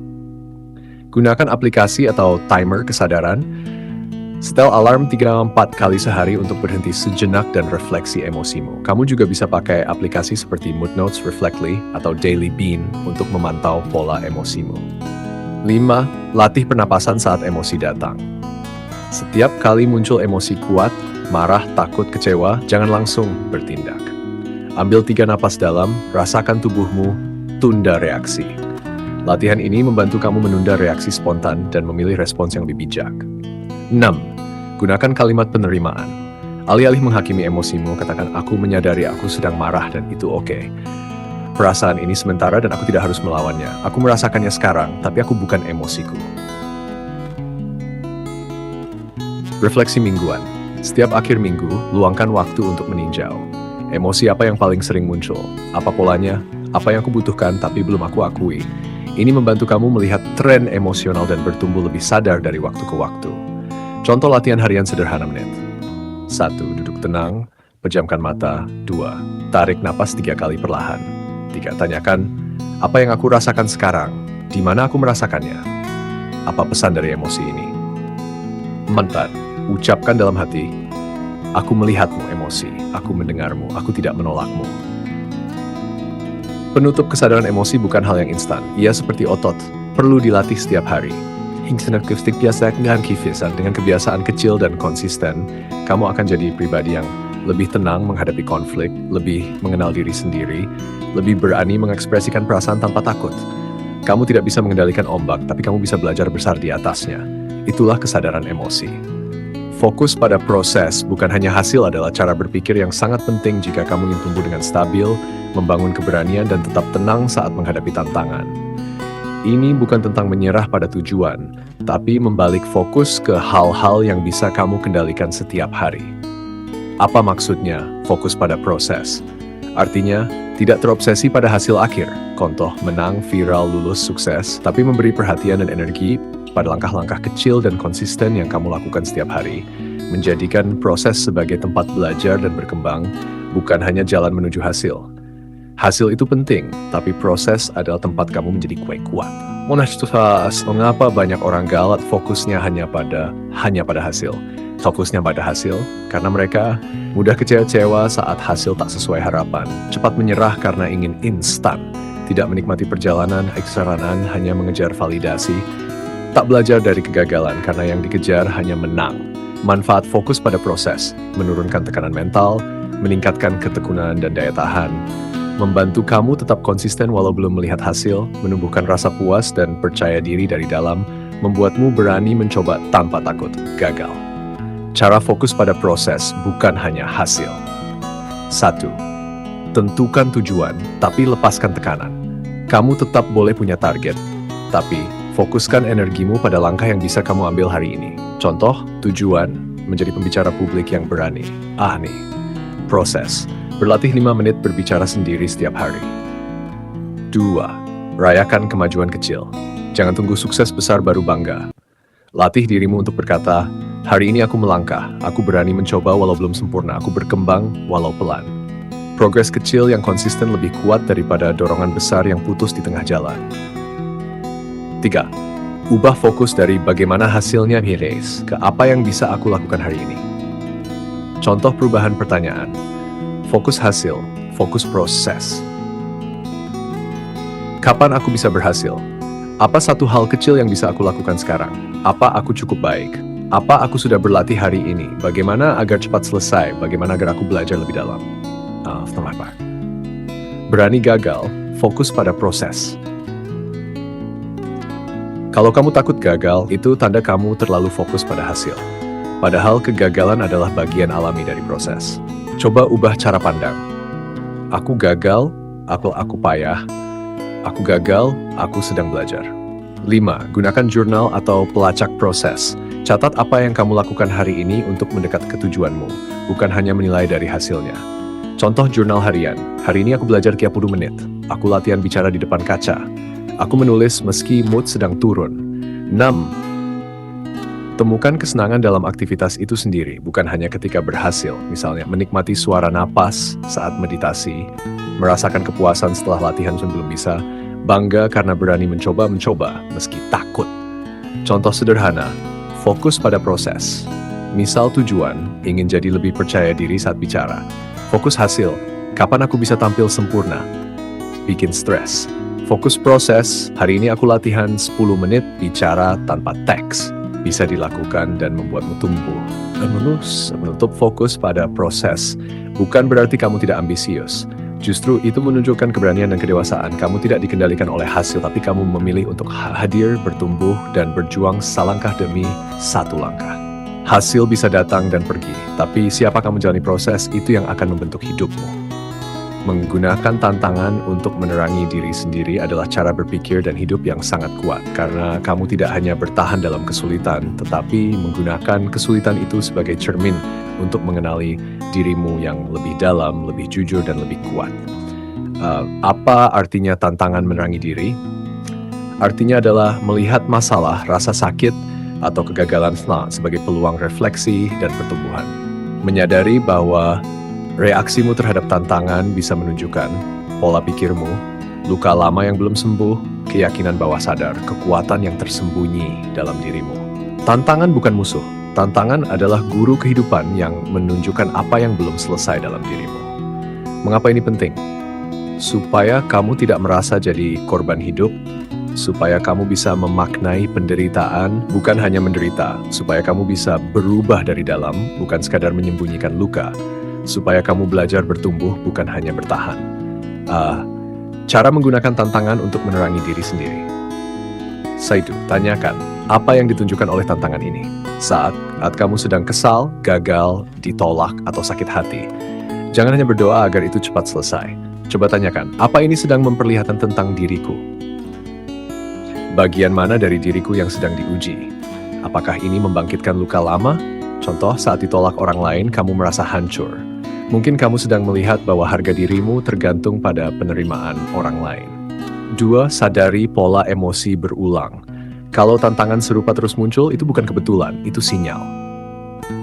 Gunakan aplikasi atau timer kesadaran. Setel alarm 3-4 kali sehari untuk berhenti sejenak dan refleksi emosimu. Kamu juga bisa pakai aplikasi seperti Mood Notes, Reflectly, atau Daily Bean untuk memantau pola emosimu. 5. Latih pernapasan saat emosi datang. Setiap kali muncul emosi kuat, marah, takut, kecewa, jangan langsung bertindak. Ambil 3 napas dalam, rasakan tubuhmu, tunda reaksi. Latihan ini membantu kamu menunda reaksi spontan dan memilih respons yang lebih bijak. 6. Gunakan kalimat penerimaan. Alih-alih menghakimi emosimu, katakan aku menyadari aku sedang marah dan itu oke. Perasaan ini sementara dan aku tidak harus melawannya. Aku merasakannya sekarang, tapi aku bukan emosiku. Refleksi mingguan. Setiap akhir minggu, luangkan waktu untuk meninjau. Emosi apa yang paling sering muncul? Apa polanya? Apa yang aku butuhkan tapi belum aku akui? Ini membantu kamu melihat tren emosional dan bertumbuh lebih sadar dari waktu ke waktu. Contoh latihan harian sederhana menit. 1. Duduk tenang, pejamkan mata. 2. Tarik napas 3 kali perlahan. 3. Tanyakan, apa yang aku rasakan sekarang? Di mana aku merasakannya? Apa pesan dari emosi ini? 4. Ucapkan dalam hati, aku melihatmu emosi, aku mendengarmu, aku tidak menolakmu. Penutup kesadaran emosi bukan hal yang instan. Ia seperti otot, perlu dilatih setiap hari. Dengan kebiasaan kecil dan konsisten, kamu akan jadi pribadi yang lebih tenang menghadapi konflik, lebih mengenal diri sendiri, lebih berani mengekspresikan perasaan tanpa takut. Kamu tidak bisa mengendalikan ombak, tapi kamu bisa belajar besar di atasnya. Itulah kesadaran emosi. Fokus pada proses, bukan hanya hasil, adalah cara berpikir yang sangat penting jika kamu ingin tumbuh dengan stabil, membangun keberanian, dan tetap tenang saat menghadapi tantangan. Ini bukan tentang menyerah pada tujuan, tapi membalik fokus ke hal-hal yang bisa kamu kendalikan setiap hari. Apa maksudnya fokus pada proses? Artinya, tidak terobsesi pada hasil akhir, contoh menang, viral, lulus, sukses, tapi memberi perhatian dan energi pada langkah-langkah kecil dan konsisten yang kamu lakukan setiap hari, menjadikan proses sebagai tempat belajar dan berkembang, bukan hanya jalan menuju hasil. Hasil itu penting, tapi proses adalah tempat kamu menjadi kuat. Mengapa banyak orang galat fokusnya hanya pada hasil? Fokusnya pada hasil karena mereka mudah kecewa saat hasil tak sesuai harapan, cepat menyerah karena ingin instan, tidak menikmati perjalanan, ekseranan, hanya mengejar validasi, tak belajar dari kegagalan karena yang dikejar hanya menang. Manfaat fokus pada proses, menurunkan tekanan mental, meningkatkan ketekunan dan daya tahan, membantu kamu tetap konsisten walau belum melihat hasil, menumbuhkan rasa puas dan percaya diri dari dalam, membuatmu berani mencoba tanpa takut gagal. Cara fokus pada proses bukan hanya hasil. 1. Tentukan tujuan, tapi lepaskan tekanan. Kamu tetap boleh punya target, tapi fokuskan energimu pada langkah yang bisa kamu ambil hari ini. Contoh, tujuan, menjadi pembicara publik yang berani. Proses, berlatih 5 menit berbicara sendiri setiap hari. 2. Rayakan kemajuan kecil. Jangan tunggu sukses besar baru bangga. Latih dirimu untuk berkata, hari ini aku melangkah, aku berani mencoba walau belum sempurna, aku berkembang walau pelan. Progres kecil yang konsisten lebih kuat daripada dorongan besar yang putus di tengah jalan. 3. Ubah fokus dari bagaimana hasilnya ke apa yang bisa aku lakukan hari ini. Contoh perubahan pertanyaan. Fokus hasil, fokus proses. Kapan aku bisa berhasil? Apa satu hal kecil yang bisa aku lakukan sekarang? Apa aku cukup baik? Apa aku sudah berlatih hari ini? Bagaimana agar cepat selesai? Bagaimana agar aku belajar lebih dalam? Berani gagal, fokus pada proses. Kalau kamu takut gagal, itu tanda kamu terlalu fokus pada hasil. Padahal kegagalan adalah bagian alami dari proses. Coba ubah cara pandang. Aku gagal, aku payah. Aku gagal, aku sedang belajar. 5. Gunakan jurnal atau pelacak proses. Catat apa yang kamu lakukan hari ini untuk mendekat ke tujuanmu, bukan hanya menilai dari hasilnya. Contoh jurnal harian. Hari ini aku belajar 30 menit. Aku latihan bicara di depan kaca. Aku menulis meski mood sedang turun. 6. Temukan kesenangan dalam aktivitas itu sendiri, bukan hanya ketika berhasil. Misalnya, menikmati suara napas saat meditasi, merasakan kepuasan setelah latihan sebelum bisa, bangga karena berani mencoba meski takut. Contoh sederhana, fokus pada proses. Misal tujuan, ingin jadi lebih percaya diri saat bicara. Fokus hasil, kapan aku bisa tampil sempurna? Bikin stres. Fokus proses, hari ini aku latihan 10 menit bicara tanpa teks. Bisa dilakukan dan membuatmu tumbuh. Menutup fokus pada proses bukan berarti kamu tidak ambisius. Justru itu menunjukkan keberanian dan kedewasaan. Kamu tidak dikendalikan oleh hasil, tapi kamu memilih untuk hadir, bertumbuh, dan berjuang selangkah demi satu langkah. Hasil bisa datang dan pergi, tapi siapa kamu menjalani proses, itu yang akan membentuk hidupmu. Menggunakan tantangan untuk menerangi diri sendiri adalah cara berpikir dan hidup yang sangat kuat, karena kamu tidak hanya bertahan dalam kesulitan, tetapi menggunakan kesulitan itu sebagai cermin untuk mengenali dirimu yang lebih dalam, lebih jujur, dan lebih kuat. Apa artinya tantangan menerangi diri? Artinya adalah melihat masalah, rasa sakit, atau kegagalan sebagai peluang refleksi dan pertumbuhan. Menyadari bahwa reaksimu terhadap tantangan bisa menunjukkan pola pikirmu, luka lama yang belum sembuh, keyakinan bawah sadar, kekuatan yang tersembunyi dalam dirimu. Tantangan bukan musuh, tantangan adalah guru kehidupan yang menunjukkan apa yang belum selesai dalam dirimu. Mengapa ini penting? Supaya kamu tidak merasa jadi korban hidup, supaya kamu bisa memaknai penderitaan, bukan hanya menderita, supaya kamu bisa berubah dari dalam, bukan sekadar menyembunyikan luka, supaya kamu belajar bertumbuh, bukan hanya bertahan. Cara menggunakan tantangan untuk menerangi diri sendiri. Saidu, tanyakan, apa yang ditunjukkan oleh tantangan ini? Saat kamu sedang kesal, gagal, ditolak, atau sakit hati, jangan hanya berdoa agar itu cepat selesai. Coba tanyakan, apa ini sedang memperlihatkan tentang diriku? Bagian mana dari diriku yang sedang diuji? Apakah ini membangkitkan luka lama? Contoh, saat ditolak orang lain, kamu merasa hancur. Mungkin kamu sedang melihat bahwa harga dirimu tergantung pada penerimaan orang lain. 2. Sadari pola emosi berulang. Kalau tantangan serupa terus muncul, itu bukan kebetulan, itu sinyal.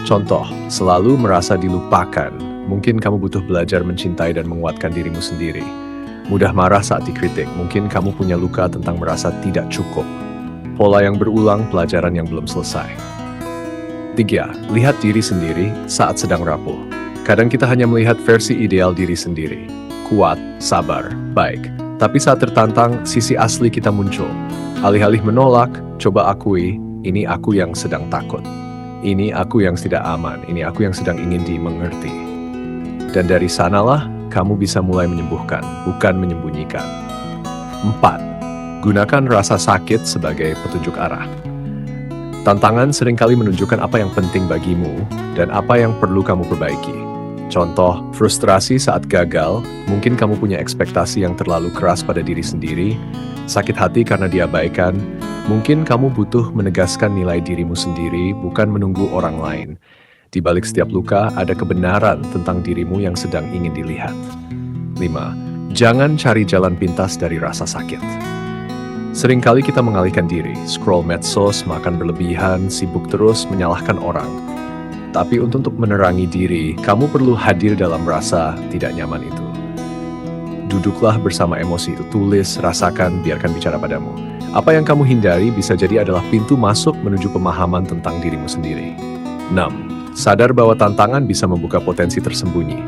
Contoh, selalu merasa dilupakan. Mungkin kamu butuh belajar mencintai dan menguatkan dirimu sendiri. Mudah marah saat dikritik, mungkin kamu punya luka tentang merasa tidak cukup. Pola yang berulang, pelajaran yang belum selesai. 3. Lihat diri sendiri saat sedang rapuh. Kadang kita hanya melihat versi ideal diri sendiri. Kuat, sabar, baik. Tapi saat tertantang, sisi asli kita muncul. Alih-alih menolak, coba akui, ini aku yang sedang takut. Ini aku yang tidak aman, ini aku yang sedang ingin dimengerti. Dan dari sanalah, kamu bisa mulai menyembuhkan, bukan menyembunyikan. 4. Gunakan rasa sakit sebagai petunjuk arah. Tantangan seringkali menunjukkan apa yang penting bagimu dan apa yang perlu kamu perbaiki. Contoh, frustrasi saat gagal, mungkin kamu punya ekspektasi yang terlalu keras pada diri sendiri, sakit hati karena diabaikan, mungkin kamu butuh menegaskan nilai dirimu sendiri, bukan menunggu orang lain. Di balik setiap luka, ada kebenaran tentang dirimu yang sedang ingin dilihat. 5. Jangan cari jalan pintas dari rasa sakit. Seringkali kita mengalihkan diri, scroll medsos, makan berlebihan, sibuk terus menyalahkan orang. Tapi untuk menerangi diri, kamu perlu hadir dalam rasa tidak nyaman itu. Duduklah bersama emosi itu, tulis, rasakan, biarkan bicara padamu. Apa yang kamu hindari bisa jadi adalah pintu masuk menuju pemahaman tentang dirimu sendiri. 6. Sadar bahwa tantangan bisa membuka potensi tersembunyi.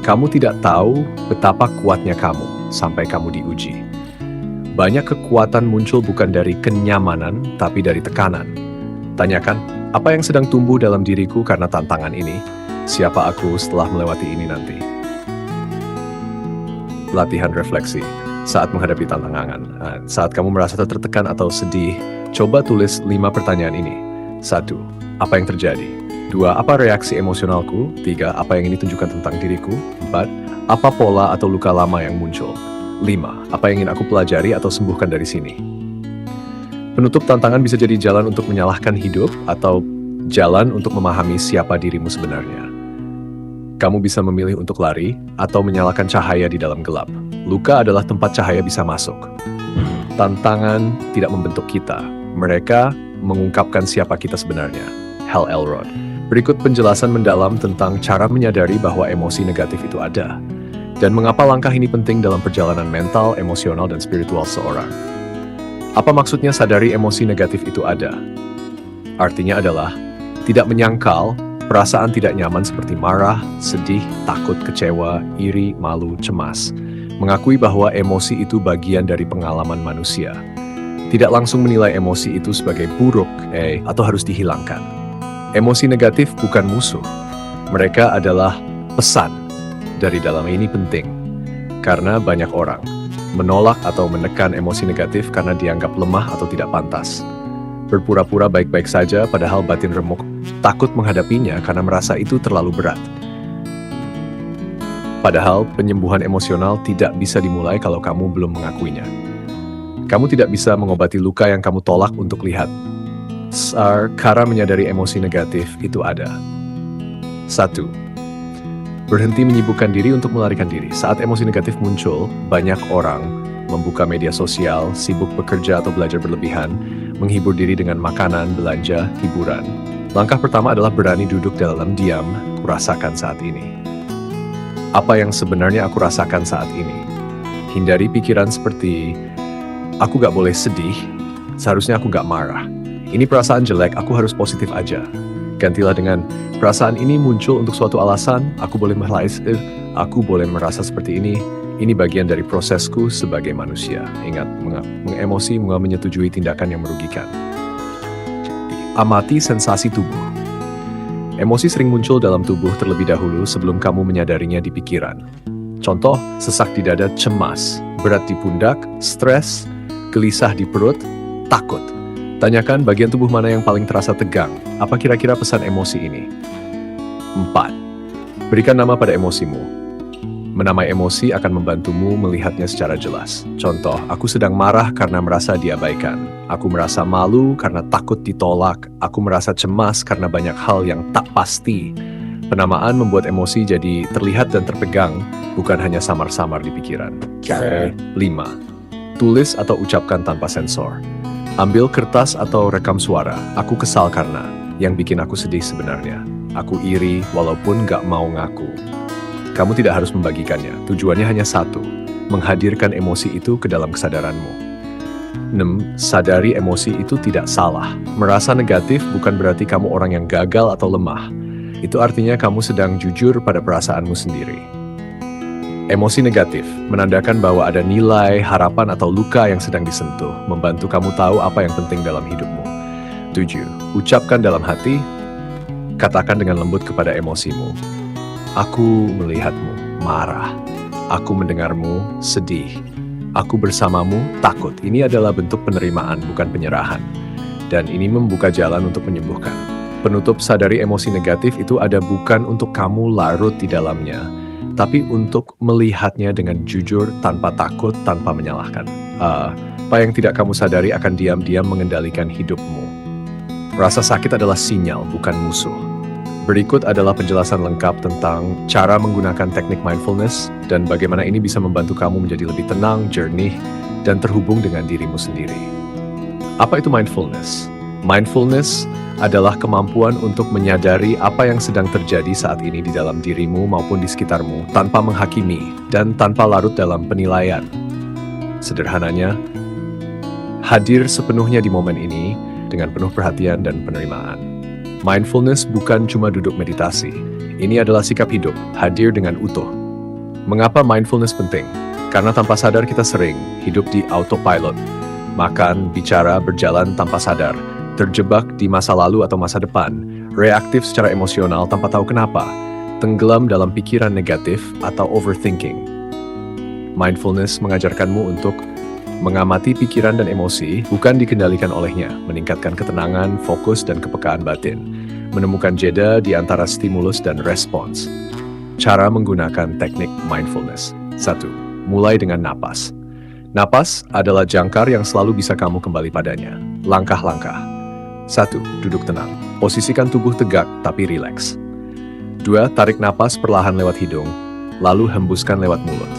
Kamu tidak tahu betapa kuatnya kamu sampai kamu diuji. Banyak kekuatan muncul bukan dari kenyamanan, tapi dari tekanan. Tanyakan, apa yang sedang tumbuh dalam diriku karena tantangan ini? Siapa aku setelah melewati ini nanti? Latihan refleksi. Saat menghadapi tantangan, saat kamu merasa tertekan atau sedih, coba tulis 5 pertanyaan ini. 1. Apa yang terjadi? 2. Apa reaksi emosionalku? 3. Apa yang ini tunjukkan tentang diriku? 4. Apa pola atau luka lama yang muncul? 5. Apa yang ingin aku pelajari atau sembuhkan dari sini? Penutup tantangan bisa jadi jalan untuk menyalahkan hidup atau jalan untuk memahami siapa dirimu sebenarnya. Kamu bisa memilih untuk lari atau menyalakan cahaya di dalam gelap. Luka adalah tempat cahaya bisa masuk. Tantangan tidak membentuk kita. Mereka mengungkapkan siapa kita sebenarnya. Hal Elrod. Berikut penjelasan mendalam tentang cara menyadari bahwa emosi negatif itu ada. Dan mengapa langkah ini penting dalam perjalanan mental, emosional, dan spiritual seorang. Apa maksudnya sadari emosi negatif itu ada? Artinya adalah tidak menyangkal perasaan tidak nyaman seperti marah, sedih, takut, kecewa, iri, malu, cemas. Mengakui bahwa emosi itu bagian dari pengalaman manusia. Tidak langsung menilai emosi itu sebagai buruk atau harus dihilangkan. Emosi negatif bukan musuh. Mereka adalah pesan. Dari dalam ini penting, karena banyak orang menolak atau menekan emosi negatif karena dianggap lemah atau tidak pantas. Berpura-pura baik-baik saja padahal batin remuk, takut menghadapinya karena merasa itu terlalu berat. Padahal penyembuhan emosional tidak bisa dimulai kalau kamu belum mengakuinya. Kamu tidak bisa mengobati luka yang kamu tolak untuk lihat. Cara menyadari emosi negatif itu ada. 1. Berhenti menyibukkan diri untuk melarikan diri. Saat emosi negatif muncul, banyak orang membuka media sosial, sibuk bekerja atau belajar berlebihan, menghibur diri dengan makanan, belanja, hiburan. Langkah pertama adalah berani duduk dalam diam, kurasakan saat ini. Apa yang sebenarnya aku rasakan saat ini? Hindari pikiran seperti, aku gak boleh sedih, seharusnya aku gak marah. Ini perasaan jelek, aku harus positif aja. Gantilah dengan, perasaan ini muncul untuk suatu alasan, aku boleh merasa seperti ini bagian dari prosesku sebagai manusia. Ingat, mengemosi menyetujui tindakan yang merugikan. Amati sensasi tubuh. Emosi sering muncul dalam tubuh terlebih dahulu sebelum kamu menyadarinya di pikiran. Contoh, sesak di dada, cemas, berat di pundak, stres, gelisah di perut, takut. Tanyakan bagian tubuh mana yang paling terasa tegang. Apa kira-kira pesan emosi ini? 4. Berikan nama pada emosimu. Menamai emosi akan membantumu melihatnya secara jelas. Contoh, aku sedang marah karena merasa diabaikan. Aku merasa malu karena takut ditolak. Aku merasa cemas karena banyak hal yang tak pasti. Penamaan membuat emosi jadi terlihat dan terpegang, bukan hanya samar-samar di pikiran. 5. Tulis atau ucapkan tanpa sensor. Ambil kertas atau rekam suara. Aku kesal karena yang bikin aku sedih sebenarnya. Aku iri walaupun gak mau ngaku. Kamu tidak harus membagikannya. Tujuannya hanya satu, menghadirkan emosi itu ke dalam kesadaranmu. 6. Sadari emosi itu tidak salah. Merasa negatif bukan berarti kamu orang yang gagal atau lemah. Itu artinya kamu sedang jujur pada perasaanmu sendiri. Emosi negatif menandakan bahwa ada nilai, harapan, atau luka yang sedang disentuh, membantu kamu tahu apa yang penting dalam hidupmu. 7. Ucapkan dalam hati, katakan dengan lembut kepada emosimu. Aku melihatmu, marah. Aku mendengarmu, sedih. Aku bersamamu, takut. Ini adalah bentuk penerimaan, bukan penyerahan. Dan ini membuka jalan untuk menyembuhkan. Penutup sadari emosi negatif itu ada bukan untuk kamu larut di dalamnya, tapi untuk melihatnya dengan jujur, tanpa takut, tanpa menyalahkan. Apa yang tidak kamu sadari akan diam-diam mengendalikan hidupmu. Rasa sakit adalah sinyal, bukan musuh. Berikut adalah penjelasan lengkap tentang cara menggunakan teknik mindfulness dan bagaimana ini bisa membantu kamu menjadi lebih tenang, jernih, dan terhubung dengan dirimu sendiri. Apa itu mindfulness? Mindfulness adalah kemampuan untuk menyadari apa yang sedang terjadi saat ini di dalam dirimu maupun di sekitarmu tanpa menghakimi dan tanpa larut dalam penilaian. Sederhananya, hadir sepenuhnya di momen ini dengan penuh perhatian dan penerimaan. Mindfulness bukan cuma duduk meditasi. Ini adalah sikap hidup, hadir dengan utuh. Mengapa mindfulness penting? Karena tanpa sadar kita sering hidup di autopilot. Makan, bicara, berjalan tanpa sadar. Terjebak di masa lalu atau masa depan, reaktif secara emosional tanpa tahu kenapa, tenggelam dalam pikiran negatif atau overthinking. Mindfulness mengajarkanmu untuk mengamati pikiran dan emosi, bukan dikendalikan olehnya, meningkatkan ketenangan, fokus, dan kepekaan batin, menemukan jeda di antara stimulus dan respons. Cara menggunakan teknik mindfulness. 1. Mulai dengan napas. Napas adalah jangkar yang selalu bisa kamu kembali padanya. Langkah-langkah. 1. Duduk tenang. Posisikan tubuh tegak tapi rileks. 2. Tarik napas perlahan lewat hidung, lalu hembuskan lewat mulut.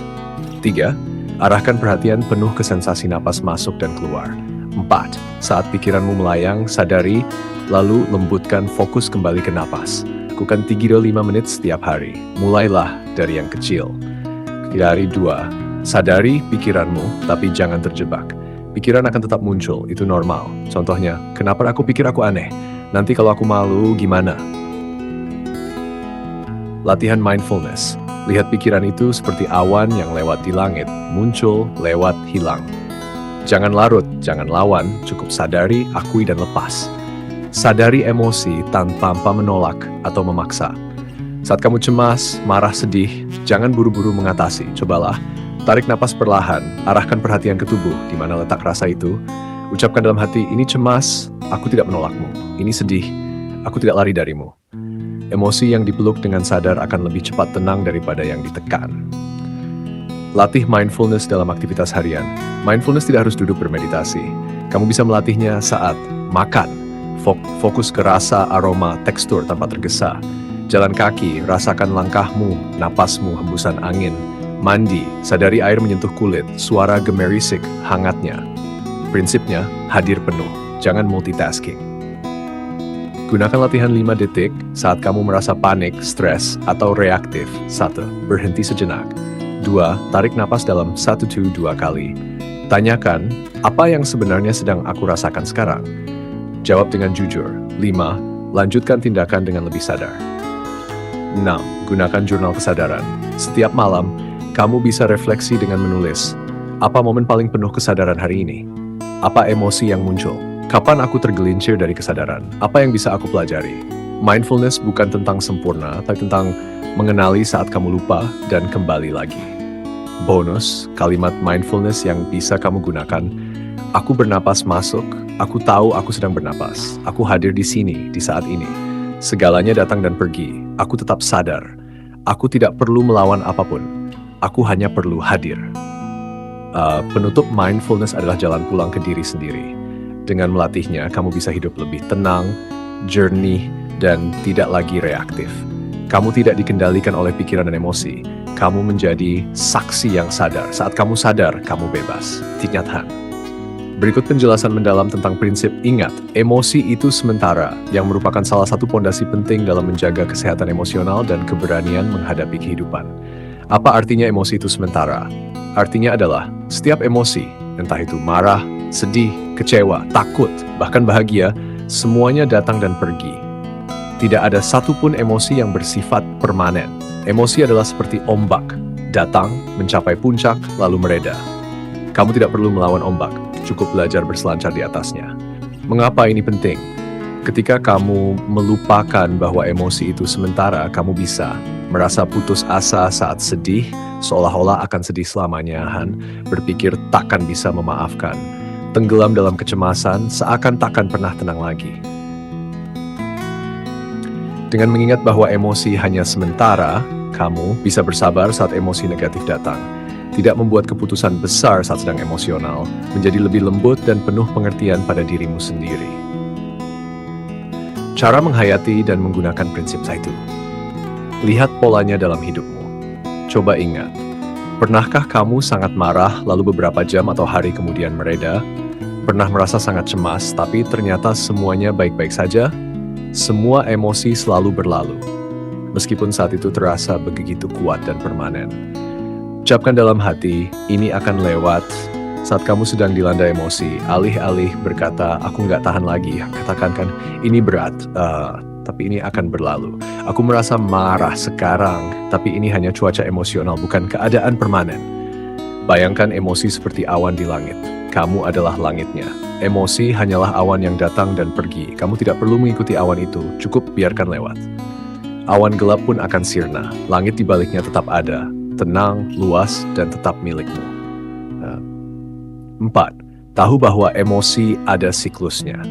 3. Arahkan perhatian penuh ke sensasi napas masuk dan keluar. 4. Saat pikiranmu melayang, sadari, lalu lembutkan fokus kembali ke napas. Lakukan 3-5 menit setiap hari. Mulailah dari yang kecil. Dari 2. Sadari pikiranmu, tapi jangan terjebak. Pikiran akan tetap muncul, itu normal. Contohnya, kenapa aku pikir aku aneh? Nanti kalau aku malu, gimana? Latihan mindfulness. Lihat pikiran itu seperti awan yang lewat di langit, muncul, lewat, hilang. Jangan larut, jangan lawan, cukup sadari, akui, dan lepas. Sadari emosi tanpa menolak atau memaksa. Saat kamu cemas, marah, sedih, jangan buru-buru mengatasi. Cobalah, tarik napas perlahan, arahkan perhatian ke tubuh, di mana letak rasa itu. Ucapkan dalam hati, ini cemas, aku tidak menolakmu. Ini sedih, aku tidak lari darimu. Emosi yang dipeluk dengan sadar akan lebih cepat tenang daripada yang ditekan. Latih mindfulness dalam aktivitas harian. Mindfulness tidak harus duduk bermeditasi. Kamu bisa melatihnya saat makan. Fokus ke rasa, aroma, tekstur tanpa tergesa. Jalan kaki, rasakan langkahmu, napasmu, hembusan angin. Mandi, sadari air menyentuh kulit, suara gemerisik, hangatnya. Prinsipnya, hadir penuh, jangan multitasking. Gunakan latihan 5 detik saat kamu merasa panik, stres, atau reaktif. 1. Berhenti sejenak. 2. Tarik napas dalam 1-2 kali. Tanyakan, apa yang sebenarnya sedang aku rasakan sekarang? Jawab dengan jujur. 5. Lanjutkan tindakan dengan lebih sadar. 6. Gunakan jurnal kesadaran. Setiap malam, kamu bisa refleksi dengan menulis, apa momen paling penuh kesadaran hari ini? Apa emosi yang muncul? Kapan aku tergelincir dari kesadaran? Apa yang bisa aku pelajari? Mindfulness bukan tentang sempurna, tapi tentang mengenali saat kamu lupa dan kembali lagi. Bonus, kalimat mindfulness yang bisa kamu gunakan. Aku bernapas masuk, aku tahu aku sedang bernapas. Aku hadir di sini, di saat ini. Segalanya datang dan pergi. Aku tetap sadar. Aku tidak perlu melawan apapun. Aku hanya perlu hadir. Penutup mindfulness adalah jalan pulang ke diri sendiri. Dengan melatihnya, kamu bisa hidup lebih tenang, jernih, dan tidak lagi reaktif. Kamu tidak dikendalikan oleh pikiran dan emosi. Kamu menjadi saksi yang sadar. Saat kamu sadar, kamu bebas. Thich Nhat Hanh. Berikut penjelasan mendalam tentang prinsip ingat, emosi itu sementara, yang merupakan salah satu pondasi penting dalam menjaga kesehatan emosional dan keberanian menghadapi kehidupan. Apa artinya emosi itu sementara? Artinya adalah, setiap emosi, entah itu marah, sedih, kecewa, takut, bahkan bahagia, semuanya datang dan pergi. Tidak ada satupun emosi yang bersifat permanen. Emosi adalah seperti ombak, datang, mencapai puncak, lalu mereda. Kamu tidak perlu melawan ombak, cukup belajar berselancar di atasnya. Mengapa ini penting? Ketika kamu melupakan bahwa emosi itu sementara, kamu bisa merasa putus asa saat sedih, seolah-olah akan sedih selamanya, berpikir takkan bisa memaafkan, tenggelam dalam kecemasan, seakan takkan pernah tenang lagi. Dengan mengingat bahwa emosi hanya sementara, kamu bisa bersabar saat emosi negatif datang. Tidak membuat keputusan besar saat sedang emosional, menjadi lebih lembut dan penuh pengertian pada dirimu sendiri. Cara menghayati dan menggunakan prinsip Zaitu. Lihat polanya dalam hidupmu. Coba ingat, pernahkah kamu sangat marah lalu beberapa jam atau hari kemudian mereda? Pernah merasa sangat cemas, tapi ternyata semuanya baik-baik saja? Semua emosi selalu berlalu, meskipun saat itu terasa begitu kuat dan permanen. Ucapkan dalam hati, ini akan lewat. Saat kamu sedang dilanda emosi, alih-alih berkata, aku nggak tahan lagi, katakan kan, ini berat, tapi ini akan berlalu. Aku merasa marah sekarang, tapi ini hanya cuaca emosional, bukan keadaan permanen. Bayangkan emosi seperti awan di langit. Kamu adalah langitnya. Emosi hanyalah awan yang datang dan pergi. Kamu tidak perlu mengikuti awan itu, cukup biarkan lewat. Awan gelap pun akan sirna, langit di baliknya tetap ada, tenang, luas, dan tetap milikmu. 4. Tahu bahwa emosi ada siklusnya.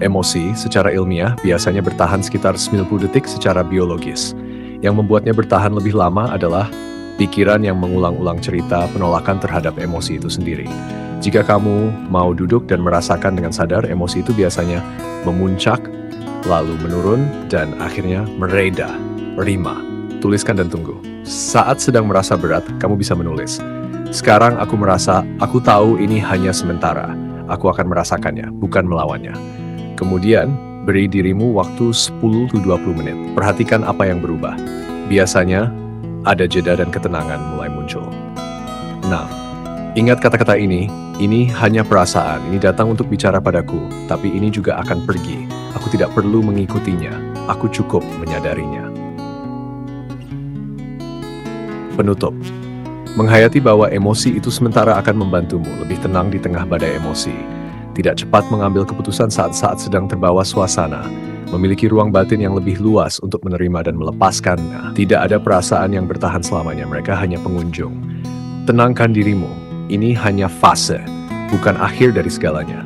Emosi secara ilmiah biasanya bertahan sekitar 90 detik secara biologis. Yang membuatnya bertahan lebih lama adalah pikiran yang mengulang-ulang cerita penolakan terhadap emosi itu sendiri. Jika kamu mau duduk dan merasakan dengan sadar, emosi itu biasanya memuncak, lalu menurun, dan akhirnya mereda, rima. Tuliskan dan tunggu. Saat sedang merasa berat, kamu bisa menulis. Sekarang aku merasa, aku tahu ini hanya sementara. Aku akan merasakannya, bukan melawannya. Kemudian, beri dirimu waktu 10-20 menit. Perhatikan apa yang berubah. Biasanya, ada jeda dan ketenangan mulai muncul. Nah, ingat kata-kata ini hanya perasaan, ini datang untuk bicara padaku, tapi ini juga akan pergi. Aku tidak perlu mengikutinya, aku cukup menyadarinya. Penutup. Menghayati bahwa emosi itu sementara akan membantumu lebih tenang di tengah badai emosi. Tidak cepat mengambil keputusan saat-saat sedang terbawa suasana. Memiliki ruang batin yang lebih luas untuk menerima dan melepaskannya. Tidak ada perasaan yang bertahan selamanya, mereka hanya pengunjung. Tenangkan dirimu, ini hanya fase, bukan akhir dari segalanya.